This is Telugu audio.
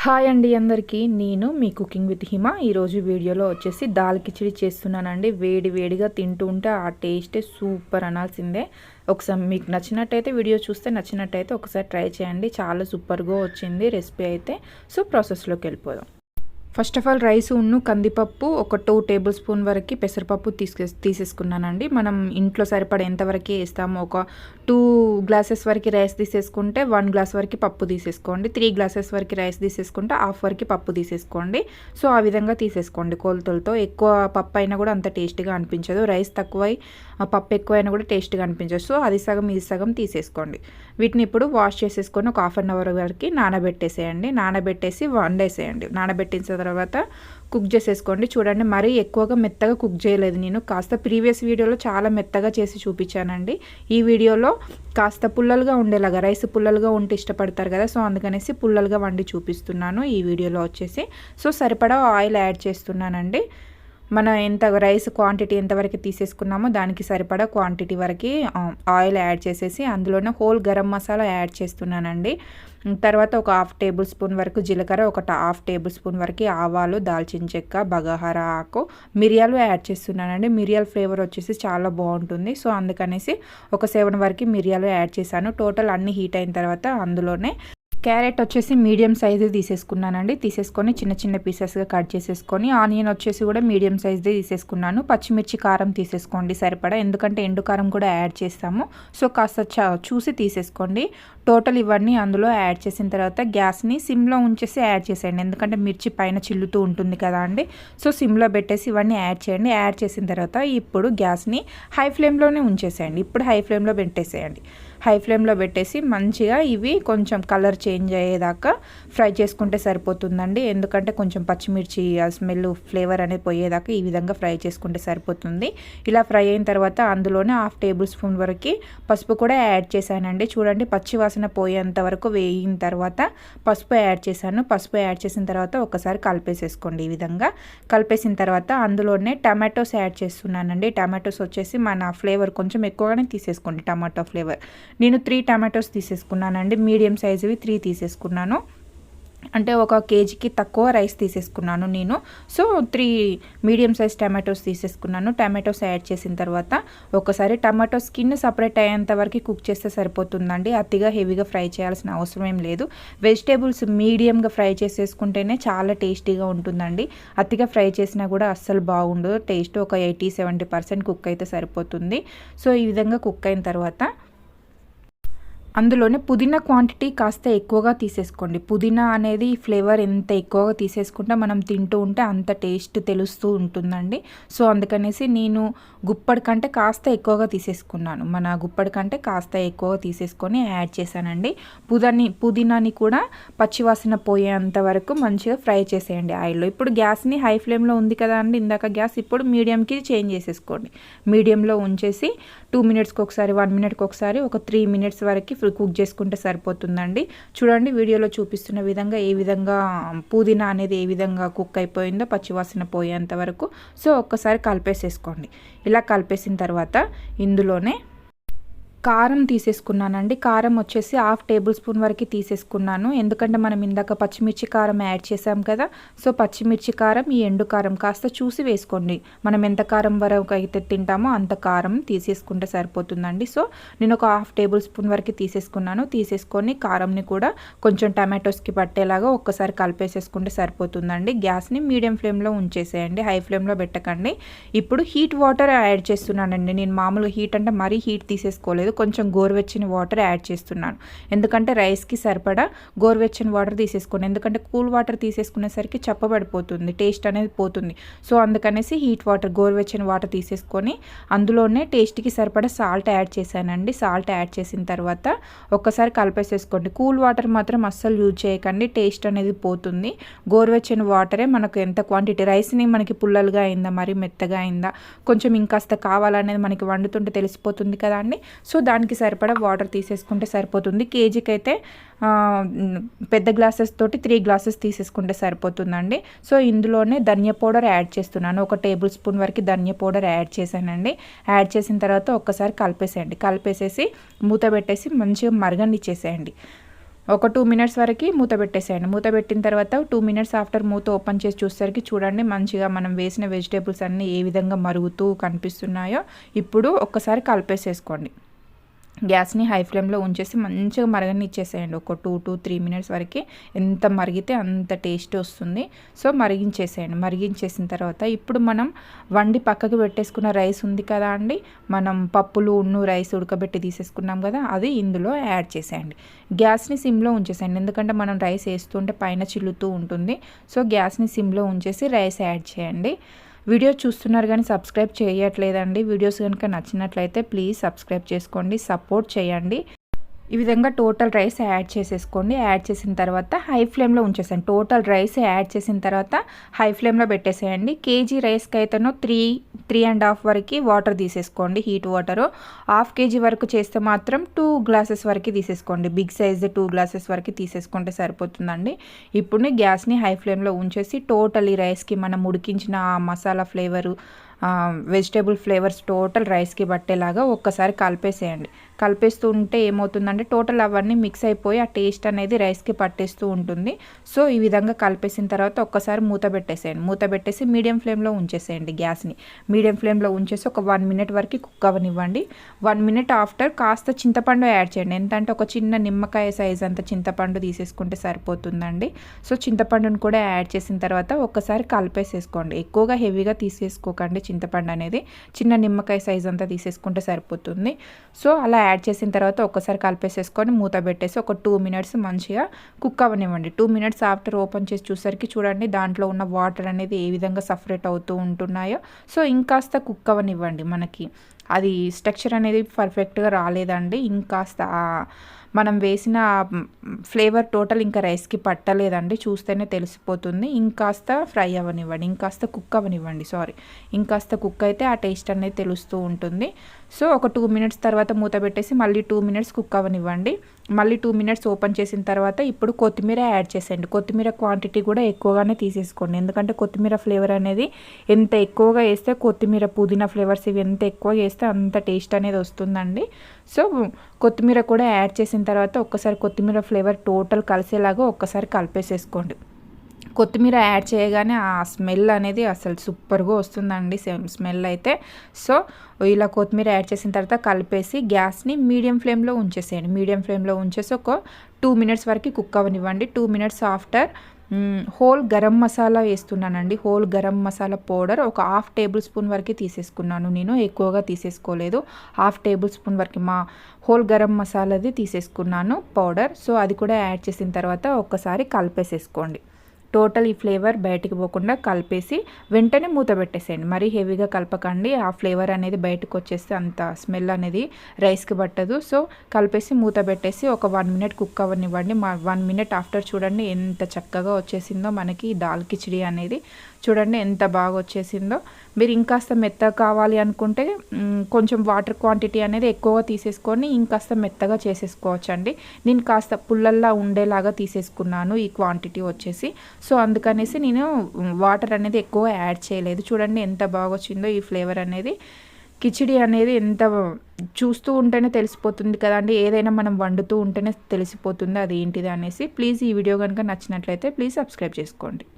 హాయ్ అండి అందరికీ, నేను మీ కుకింగ్ విత్ హిమ. ఈరోజు వీడియోలో వచ్చేసి దాల్ కిచిడి చేస్తున్నానండి. వేడి వేడిగా తింటూ ఉంటే ఆ టేస్టే సూపర్ అనాల్సిందే. ఒకసారి మీకు నచ్చినట్టయితే వీడియో చూస్తే నచ్చినట్టయితే ఒకసారి ట్రై చేయండి. చాలా సూపర్గా వచ్చింది రెసిపీ అయితే. సో ప్రాసెస్లోకి వెళ్ళిపోదాం. ఫస్ట్ ఆఫ్ ఆల్ రైస్ ఉన్ను కందిపప్పు ఒక 2 టేబుల్ స్పూన్ వరకు పెసరపప్పు తీసేసుకున్నానండి. మనం ఇంట్లో సరిపడ ఎంతవరకు వేస్తామో ఒక 2 గ్లాసెస్ వరకు రైస్ తీసేసుకుంటే 1 గ్లాస్ వరకు పప్పు తీసేసుకోండి. 3 గ్లాసెస్ వరకు రైస్ తీసేసుకుంటే హాఫ్ వరకు పప్పు తీసేసుకోండి. సో ఆ విధంగా తీసేసుకోండి కొలతలతో. ఎక్కువ పప్పు అయినా కూడా అంత టేస్ట్గా అనిపించదు. రైస్ తక్కువై పప్పు ఎక్కువైనా కూడా టేస్ట్గా అనిపించదు. సో అది సగం ఇది సగం తీసేసుకోండి. వీటిని ఇప్పుడు వాష్ చేసేసుకొని ఒక హాఫ్ అన్ అవర్ వరకు నానబెట్టేసేయండి. నానబెట్టేసి వండేసేయండి. నానబెట్టిన తర్వాత కుక్ చేసేసుకోండి. చూడండి, మరీ ఎక్కువగా మెత్తగా కుక్ చేయలేదు నేను. కాస్త ప్రీవియస్ వీడియోలో చాలా మెత్తగా చేసి చూపించానండి. ఈ వీడియోలో కాస్త పుల్లలుగా ఉండేలాగా, రైస్ పుల్లలుగా ఉంటే ఇష్టపడతారు కదా, సో అందుకనేసి పుల్లలుగా వండి చూపిస్తున్నాను ఈ వీడియోలో వచ్చేసి. సో సరిపడా ఆయిల్ యాడ్ చేస్తున్నానండి. మన ఎంత రైస్ క్వాంటిటీ ఎంతవరకు తీసేసుకున్నామో దానికి సరిపడా క్వాంటిటీ వరకు ఆయిల్ యాడ్ చేసేసి అందులోనే హోల్ గరం మసాలా యాడ్ చేస్తున్నానండి. తర్వాత ఒక హాఫ్ టేబుల్ స్పూన్ వరకు జీలకర్ర, ఒక హాఫ్ టేబుల్ స్పూన్ వరకు ఆవాలు, దాల్చిన చెక్క, బగారా ఆకు, మిరియాలు యాడ్ చేస్తున్నానండి. మిరియాల ఫ్లేవర్ వచ్చేసి చాలా బాగుంటుంది. సో అందుకనేసి ఒక 7 వరకు మిరియాలు యాడ్ చేశాను. టోటల్ అన్ని హీట్ అయిన తర్వాత అందులోనే క్యారెట్ వచ్చేసి మీడియం సైజు తీసేసుకున్నానండి. తీసేసుకొని చిన్న చిన్న పీసెస్గా కట్ చేసేసుకొని, ఆనియన్ వచ్చేసి కూడా మీడియం సైజ్దే తీసేసుకున్నాను. పచ్చిమిర్చి కారం తీసేసుకోండి సరిపడా, ఎందుకంటే ఎండు కారం కూడా యాడ్ చేస్తాము. సో కాస్త చూసి తీసేసుకోండి. టోటల్ ఇవన్నీ అందులో యాడ్ చేసిన తర్వాత గ్యాస్ని సిమ్లో ఉంచేసి యాడ్ చేసేయండి, ఎందుకంటే మిర్చి పైన చిల్లుతూ ఉంటుంది కదా అండి. సో సిమ్లో పెట్టేసి ఇవన్నీ యాడ్ చేయండి. యాడ్ చేసిన తర్వాత ఇప్పుడు గ్యాస్ని హై ఫ్లేమ్లోనే ఉంచేసేయండి. ఇప్పుడు హై ఫ్లేమ్లో పెట్టేసేయండి. హై ఫ్లేమ్లో పెట్టేసి మంచిగా ఇవి కొంచెం కలర్ చేంజ్ అయ్యేదాకా ఫ్రై చేసుకుంటే సరిపోతుందండి. ఎందుకంటే కొంచెం పచ్చిమిర్చి ఆ స్మెల్ ఫ్లేవర్ అనేది పోయేదాకా ఈ విధంగా ఫ్రై చేసుకుంటే సరిపోతుంది. ఇలా ఫ్రై అయిన తర్వాత అందులోనే హాఫ్ టేబుల్ స్పూన్ వరకు పసుపు కూడా యాడ్ చేశానండి. చూడండి, పచ్చి వాసన పోయేంత వరకు వేయిన తర్వాత పసుపు యాడ్ చేశాను. పసుపు యాడ్ చేసిన తర్వాత ఒకసారి కలిపేసేసుకోండి. ఈ విధంగా కలిపేసిన తర్వాత అందులోనే టమాటోస్ యాడ్ చేస్తున్నానండి. టమాటోస్ వచ్చేసి మన ఫ్లేవర్ కొంచెం ఎక్కువగానే తీసేసుకోండి. టమాటో ఫ్లేవర్ నేను 3 టమాటోస్ తీసేసుకున్నానండి. మీడియం సైజువి 3 తీసేసుకున్నాను. అంటే 1 కేజీకి తక్కువ రైస్ తీసేసుకున్నాను నేను. సో 3 మీడియం సైజ్ టమాటోస్ తీసేసుకున్నాను. టమాటోస్ యాడ్ చేసిన తర్వాత ఒకసారి టమాటో స్కిన్ సపరేట్ అయ్యేంత వరకు కుక్ చేస్తే సరిపోతుందండి. అతిగా హెవీగా ఫ్రై చేయాల్సిన అవసరం ఏం లేదు. వెజిటేబుల్స్ మీడియంగా ఫ్రై చేసేసుకుంటేనే చాలా టేస్టీగా ఉంటుందండి. అతిగా ఫ్రై చేసినా కూడా అస్సలు బాగుండదు. టేస్ట్ ఒక 80-70% కుక్ అయితే సరిపోతుంది. సో ఈ విధంగా కుక్ అయిన తర్వాత అందులోనే పుదీనా క్వాంటిటీ కాస్త ఎక్కువగా తీసేసుకోండి. పుదీనా అనేది ఫ్లేవర్ ఎంత ఎక్కువగా తీసుకుంటే మనం తింటూ ఉంటే అంత టేస్ట్ తెలుస్తూ ఉంటుందండి. సో అందుకనేసి నేను గుప్పడి కంటే కాస్త ఎక్కువగా తీసేసుకున్నాను. మన గుప్పడి కంటే కాస్త ఎక్కువగా తీసేసుకొని యాడ్ చేశానండి. పుదీనాని కూడా పచ్చివాసన పోయేంత వరకు మంచిగా ఫ్రై చేసేయండి ఆయిల్లో. ఇప్పుడు గ్యాస్ని హై ఫ్లేమ్లో ఉంది కదా అండి ఇందాక గ్యాస్, ఇప్పుడు మీడియంకి చేంజ్ చేసేసుకోండి. మీడియంలో ఉంచేసి 2 మినిట్స్కి ఒకసారి, 1 మినిట్కి ఒకసారి, ఒక 3 మినిట్స్ వరకు కుక్ చేసుకుంటే సరిపోతుందండి. చూడండి, వీడియోలో చూపిస్తున్న విధంగా ఏ విధంగా పుదీనా అనేది ఏ విధంగా కుక్ అయిపోయిందో పచ్చివాసన పోయేంత వరకు. సో ఒక్కసారి కలిపేసేసుకోండి. ఇలా కలిపేసిన తర్వాత ఇందులోనే కారం తీసేసుకున్నానండి. కారం వచ్చేసి హాఫ్ టేబుల్ స్పూన్ వరకు తీసేసుకున్నాను. ఎందుకంటే మనం ఇందాక పచ్చిమిర్చి కారం యాడ్ చేసాం కదా. సో పచ్చిమిర్చి కారం, ఈ ఎండు కారం కాస్త చూసి వేసుకోండి. మనం ఎంత కారం వరకు అయితే తింటామో అంత కారం తీసేసుకుంటే సరిపోతుందండి. సో నేను ఒక హాఫ్ టేబుల్ స్పూన్ వరకు తీసేసుకున్నాను. తీసేసుకొని కారంని కూడా కొంచెం టమాటోస్కి పట్టేలాగా ఒక్కసారి కలిపేసేసుకుంటే సరిపోతుందండి. గ్యాస్ని మీడియం ఫ్లేమ్లో ఉంచేసేయండి, హై ఫ్లేమ్లో పెట్టకండి. ఇప్పుడు హీట్ వాటర్ యాడ్ చేస్తున్నానండి. నేను మామూలుగా హీట్ అంటే మరీ హీట్ తీసేసుకోలేదు, కొంచెం గోరువెచ్చని వాటర్ యాడ్ చేస్తున్నాను. ఎందుకంటే రైస్కి సరిపడా గోరువెచ్చని వాటర్ తీసేసుకోండి. ఎందుకంటే కూల్ వాటర్ తీసేసుకునేసరికి చప్పబడిపోతుంది, టేస్ట్ అనేది పోతుంది. సో అందుకనేసి హీట్ వాటర్, గోరువెచ్చని వాటర్ తీసేసుకొని అందులోనే టేస్ట్కి సరిపడా సాల్ట్ యాడ్ చేశానండి. సాల్ట్ యాడ్ చేసిన తర్వాత ఒక్కసారి కలిపేసేసుకోండి. కూల్ వాటర్ మాత్రం అస్సలు యూజ్ చేయకండి, టేస్ట్ అనేది పోతుంది. గోరువెచ్చని వాటరే మనకు ఎంత క్వాంటిటీ, రైస్ని మనకి పుల్లలుగా అయిందా, మరి మెత్తగా అయిందా, కొంచెం ఇంకాస్త కావాలనేది మనకి వండుతుంటే తెలిసిపోతుంది కదా అండి. సో దానికి సరిపడా వాటర్ తీసేసుకుంటే సరిపోతుంది. కేజీకి అయితే పెద్ద గ్లాసెస్ తోటి 3 గ్లాసెస్ తీసేసుకుంటే సరిపోతుందండి. సో ఇందులోనే ధనియా పౌడర్ యాడ్ చేస్తున్నాను. 1 టేబుల్ స్పూన్ వరకు ధనియా పౌడర్ యాడ్ చేశానండి. యాడ్ చేసిన తర్వాత ఒక్కసారి కలిపేసేయండి. కలిపేసేసి మూత పెట్టేసి మంచిగా మరగనిచ్చేసేయండి. ఒక 2 మినిట్స్ వరకు మూత పెట్టేసేయండి. మూత పెట్టిన తర్వాత 2 మినిట్స్ ఆఫ్టర్ మూత ఓపెన్ చేసి చూసేసరికి చూడండి మంచిగా మనం వేసిన వెజిటేబుల్స్ అన్నీ ఏ విధంగా మరుగుతూ కనిపిస్తున్నాయో. ఇప్పుడు ఒక్కసారి కలిపేసేసుకోండి. గ్యాస్ని హై ఫ్లేమ్లో ఉంచేసి మంచిగా మరగనిచ్చేసేయండి. ఒక 2 to 3 మినిట్స్ వరకు. ఎంత మరిగితే అంత టేస్ట్ వస్తుంది. సో మరిగించేసేయండి. మరిగించేసిన తర్వాత ఇప్పుడు మనం వండి పక్కకు పెట్టేసుకున్న రైస్ ఉంది కదా అండి, మనం పప్పులు రైస్ ఉడకబెట్టి తీసేసుకున్నాం కదా, అది ఇందులో యాడ్ చేసేయండి. గ్యాస్ని సిమ్లో ఉంచేసేయండి, ఎందుకంటే మనం రైస్ వేస్తుంటే పైన చిల్లుతూ ఉంటుంది. సో గ్యాస్ని సిమ్లో ఉంచేసి రైస్ యాడ్ చేయండి. వీడియో చూస్తున్నారు కానీ సబ్స్క్రైబ్ చేయట్లేదండి. వీడియోస్ కనుక నచ్చినట్లయితే ప్లీజ్ సబ్స్క్రైబ్ చేసుకోండి, సపోర్ట్ చేయండి. ఈ విధంగా టోటల్ రైస్ యాడ్ చేసేసుకోండి. యాడ్ చేసిన తర్వాత హై ఫ్లేమ్లో ఉంచేసేయండి. టోటల్ రైస్ యాడ్ చేసిన తర్వాత హై ఫ్లేమ్లో పెట్టేసేయండి. కేజీ రైస్కి అయితేనో 3.5 వరకు వాటర్ తీసేసుకోండి, హీట్ వాటరు. హాఫ్ కేజీ వరకు చేస్తే మాత్రం 2 గ్లాసెస్ వరకు తీసేసుకోండి. బిగ్ సైజ్ 2 గ్లాసెస్ వరకు తీసేసుకుంటే సరిపోతుందండి. ఇప్పుడు గ్యాస్ని హై ఫ్లేమ్లో ఉంచేసి టోటల్ ఈ రైస్కి మనం ఉడికించిన masala flavour, vegetable flavours total రైస్కి పట్టేలాగా ఒక్కసారి కలిపేసేయండి. కలిపేస్తూ ఉంటే ఏమవుతుందంటే టోటల్ అవన్నీ మిక్స్ అయిపోయి ఆ టేస్ట్ అనేది రైస్కి పట్టేస్తూ ఉంటుంది. సో ఈ విధంగా కలిపేసిన తర్వాత ఒక్కసారి మూత పెట్టేసేయండి. మూత పెట్టేసి మీడియం ఫ్లేమ్లో ఉంచేసేయండి. గ్యాస్ని మీడియం ఫ్లేమ్లో ఉంచేసి ఒక 1 మినిట్ వరకు కుక్ అవ్వనివ్వండి. 1 మినిట్ ఆఫ్టర్ కాస్త చింతపండు యాడ్ చేయండి. ఎంతంటే ఒక చిన్న నిమ్మకాయ సైజ్ అంత చింతపండు తీసేసుకుంటే సరిపోతుందండి. సో చింతపండును కూడా యాడ్ చేసిన తర్వాత ఒక్కసారి కలిపేసేసుకోండి. ఎక్కువగా హెవీగా తీసేసుకోకండి. చింతపండు అనేది చిన్న నిమ్మకాయ సైజ్ అంతా తీసేసుకుంటే సరిపోతుంది. సో అలా యాడ్ చేసిన తర్వాత ఒక్కసారి కలిపేసేసుకొని మూత పెట్టేసి ఒక 2 మినిట్స్ మంచిగా కుక్ అవ్వనివ్వండి. 2 మినిట్స్ ఆఫ్టర్ ఓపెన్ చేసి చూసరికి చూడండి దాంట్లో ఉన్న వాటర్ అనేది ఏ విధంగా సపరేట్ అవుతూ ఉంటున్నాయో. సో ఇంకాస్త కుక్ అవ్వనివ్వండి. మనకి అది స్ట్రక్చర్ అనేది పర్ఫెక్ట్గా రాలేదండి. ఇంకాస్త మనం వేసిన ఫ్లేవర్ టోటల్ ఇంకా రైస్కి పట్టలేదండి, చూస్తేనే తెలిసిపోతుంది. ఇంకాస్త ఫ్రై అవ్వనివ్వండి, ఇంకాస్త కుక్ అవ్వనివ్వండి. ఇంకాస్త కుక్ అయితే ఆ టేస్ట్ అనేది తెలుస్తూ ఉంటుంది. సో ఒక 2 మినిట్స్ తర్వాత మూత పెట్టేసి మళ్ళీ 2 మినిట్స్ కుక్ అవ్వనివ్వండి. మళ్ళీ 2 మినిట్స్ ఓపెన్ చేసిన తర్వాత ఇప్పుడు కొత్తిమీర యాడ్ చేసేయండి. కొత్తిమీర క్వాంటిటీ కూడా ఎక్కువగానే తీసేసుకోండి, ఎందుకంటే కొత్తిమీర ఫ్లేవర్ అనేది ఎంత ఎక్కువగా వేస్తే కొత్తిమీర పుదీనా ఫ్లేవర్స్ ఇవి ఎంత ఎక్కువగా వేస్తే అంత టేస్ట్ అనేది వస్తుందండి. సో కొత్తిమీర కూడా యాడ్ చేసిన తర్వాత ఒక్కసారి కొత్తిమీర ఫ్లేవర్ టోటల్ కలిసేలాగా ఒక్కసారి కలిపేసేసుకోండి. కొత్తిమీర యాడ్ చేయగానే ఆ స్మెల్ అనేది అసలు సూపర్గా వస్తుందండి స్మెల్ అయితే. సో ఇలా కొత్తిమీర యాడ్ చేసిన తర్వాత కలిపేసి గ్యాస్ని మీడియం ఫ్లేమ్లో ఉంచేసేయండి. మీడియం ఫ్లేమ్లో ఉంచేసి ఒక 2 మినిట్స్ వరకు కుక్ అవ్వనివ్వండి. 2 minutes after whole garam masala వేస్తున్నానండి. హోల్ గరం మసాలా పౌడర్ ఒక 1/2 టేబుల్ స్పూన్ వరకు తీసేసుకున్నాను. నేను ఎక్కువగా తీసేసుకోలేదు, 1/2 టేబుల్ స్పూన్ వరకు మా హోల్ గరం మసాలాది తీసేసుకున్నాను పౌడర్. సో అది కూడా యాడ్ చేసిన తర్వాత ఒక్కసారి కలిపేసేసుకోండి. టోటల్ ఈ ఫ్లేవర్ బయటికి పోకుండా కలిపేసి వెంటనే మూత పెట్టేసేయండి. మరీ హెవీగా కలపకండి, ఆ ఫ్లేవర్ అనేది బయటకు వచ్చేస్తే అంత స్మెల్ అనేది రైస్కి పట్టదు. సో కలిపేసి మూత పెట్టేసి ఒక 1 మినిట్ కుక్ అవ్వనివ్వండి. 1 మినిట్ ఆఫ్టర్ చూడండి ఎంత చక్కగా వచ్చేసిందో మనకి దాల్ కిచిడి అనేది. చూడండి ఎంత బాగా వచ్చేసిందో. మీరు ఇంకాస్త మెత్తగా కావాలి అనుకుంటే కొంచెం వాటర్ క్వాంటిటీ అనేది ఎక్కువగా తీసేసుకొని ఇంకాస్త మెత్తగా చేసేసుకోవచ్చు అండి. నేను కాస్త పుల్లల్లా ఉండేలాగా తీసేసుకున్నాను ఈ క్వాంటిటీ వచ్చేసి. సో అందుకనేసి నేను వాటర్ అనేది ఎక్కువ యాడ్ చేయలేదు. చూడండి ఎంత బాగా వచ్చిందో ఈ ఫ్లేవర్ అనేది. కిచిడి అనేది ఎంత చూస్తూ ఉంటేనే తెలిసిపోతుంది కదండి, ఏదైనా మనం వండుతూ ఉంటేనే తెలిసిపోతుంది అది ఏంటిది అనేసి. ప్లీజ్ ఈ వీడియో కనుక నచ్చినట్లయితే ప్లీజ్ సబ్స్క్రైబ్ చేసుకోండి.